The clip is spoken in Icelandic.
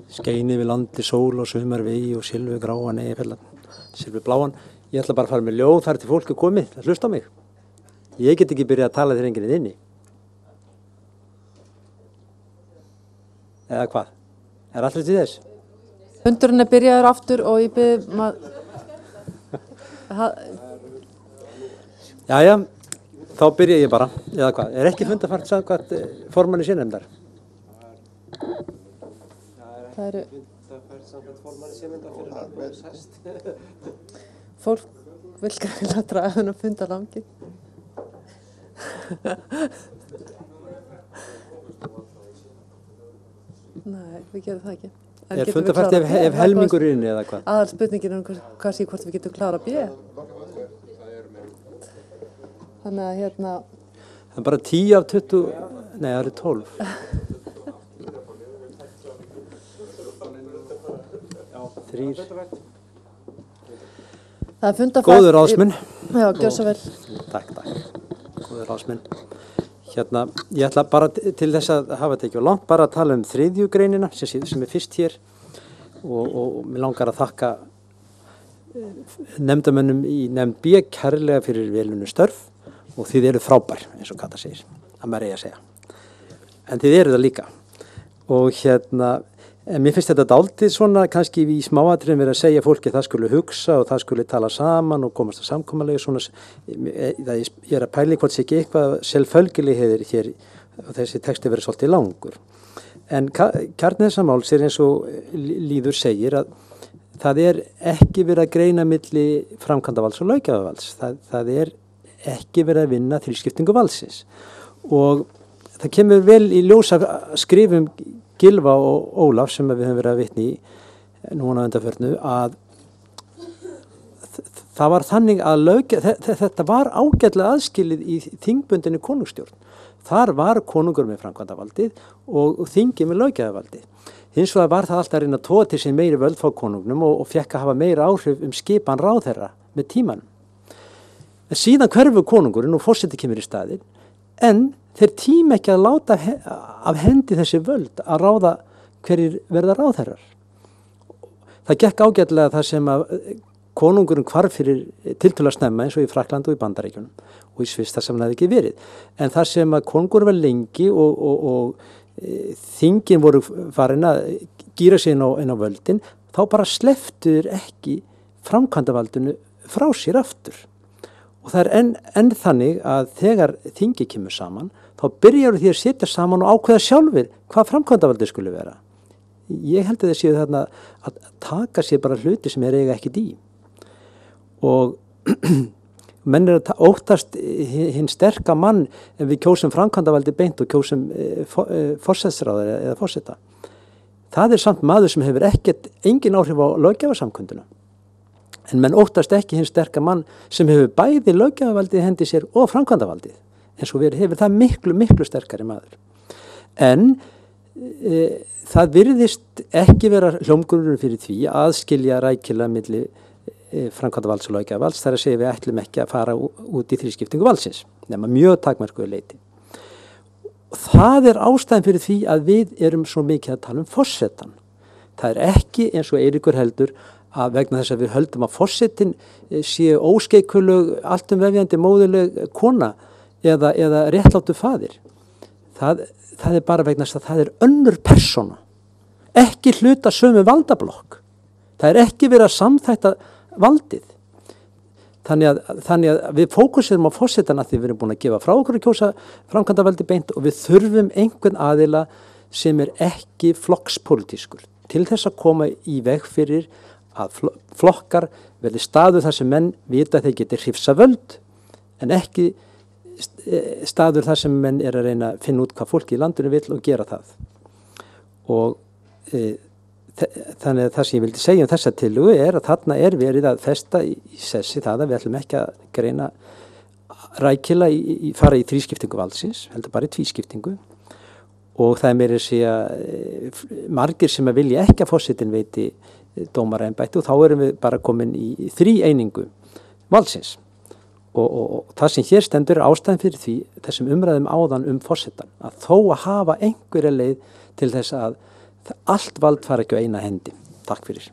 skein yfir landi sól og sumar vegi og silfu gráan silfu bláan. Ég ætla bara að fara með ljóð þar til fólk er komið að hlusta á mig. Ég get ekki byrjað að tala þegar enginn er inni. Eða hvað? Allir til þess? Fundurinn er byrjaður aftur og ég byrð Jæja, þá byrja ég bara. Eða hvað? Ekki fundarfart samkvæmt formanni sérnefndar? Það eru fundarfart samkvæmt formanni sérnefndar fyrir að sæst. Fólk vil græna draga þennan funda langi. Nei, við gerum það ekki. Fundarfart ef helmingur er inni eða hvað? Aðal spurningin hvað sé hvort við getum klárað B. Þannig að hérna... Það er bara 10 af 20... Nei, það eru 12. Já, 3. Það er fundarfart... Góður ráðsmenn. Já, gjör svo vel. Takk. Góður ráðsmenn. Hérna, ég ætla bara til þess að hafa þetta ekki og langt bara að tala þriðju greinina sem er fyrst hér og mér langar að þakka nefndamönnum í nefnd B kærlega fyrir velunum störf og þið eru frábær eins og Kata segir, að maður eigi að segja. En þið eru það líka og hérna, mér finnst þetta dálítið svona kannski í smáatriðum verið að segja fólki það skulle hugsa og það skulle tala saman og komast að samkomulega svona, ég er að pæla hvort sé ekki eitthvað selvfölgilegheðir hér og þessi texti verið svolítið langur. En kjarni þessa máls er eins og Lýður segir að það er ekki verið að greina milli framkvæmdavalds og löggjafarvalds. Það er ekki verið að vinna þrískiptingu valdsins og það kemur vel í ljós af skrifum Gylfa og Ólaf sem við höfum verið að vitni í núna undanförnu að það var þannig að þetta var ágætlega aðskilið í þingbundinni konungsstjórn. Þar var konungur með framkvæmdavaldið og þingið með löggjafarvaldið. Hins vegar var það alltaf að reyna að toga til sín meiri völd frá konungnum og fekk að hafa meira áhrif skipan ráðherra með tímanum. En síðan hverfur konungurinn og forseti kemur í staðinn en þeir tíma ekki að láta af hendi þessi völd að ráða hverjir verða ráðherrar. Það gekk ágætlega það sem að konungurinn hvarf fyrir tiltölulega snemma eins og í Frakklandi og í Bandaríkjunum og í Sviss þar sem hann hefði ekki verið. En þar sem að konungurinn var lengi og þingin voru farin að gíra sig inn á völdin, þá bara slepptur ekki framkvæmdavaldinu frá sér aftur. Og það er enn þannig að þegar þingi kemur saman, þá byrjar því að setja saman og ákveða sjálfir hvað framkvæmdavaldið skulle vera. Ég held að það séu þarna að taka sér bara hluti sem eiga ekkert í. Og menn er að óttast hinn sterka mann ef við kjósum framkvæmdavaldið beint og kjósum forsætisráðherra eða forseta. Það er samt maður sem hefur engin áhrif á löggjafarsamkunduna. En menn óttast ekki hinn sterka mann sem hefur bæði löggjafarvaldið hendi sér og framkvæmdavaldið. En svo hefur það miklu sterkari maður. En það virðist ekki vera hljómgrunnur fyrir því að aðskilja rækilega milli framkvæmdavalds og löggjafarvalds. Það er að segja við ætlum ekki að fara út í þrískiptingu valdsins, nema mjög takmarkuðu leyti. Og það er ástæðan fyrir því að við erum svo mikið að tala forsetann. Það er ekki eins og Eiríkur heldur að vegna þess að við höldum að forsetin séu óskeikuleg, alltumvefjandi móðuleg kona eða réttláttur faðir. Það er bara vegna þess að það er önnur persóna, ekki hluta sömu valdablokk. Það er ekki verið að samþætta valdið. Þannig að við fókusirum á forsetan að því við erum búin að gefa frá okkur að kjósa framkvæmdavaldi beint og við þurfum einhvern aðila sem er ekki flokkspólitískur til þess að koma í veg fyrir að flokkar verði staður þar sem menn vita að þeir geti hrifsa völd en ekki staður þar sem menn er að reyna að finna út hvað fólki í landinu vill og gera það. Og þannig að það sem ég vildi segja þessa tillögu er að þarna er verið að festa í sessi það að við ætlum ekki að greina rækilega fara í þrískiptingu valdsins, heldur bara í tvískiptingu og það er meira að segja margir sem að vilja ekki að forsetinn veiti dómaraembætti og þá erum við bara komin í þríeiningu valdsins og það sem hér stendur er ástæðan fyrir því þessum umræðum áðan forsetan að þó að hafa einhverja leið til þess að Allt vald fara ekki á eina hendi. Takk fyrir.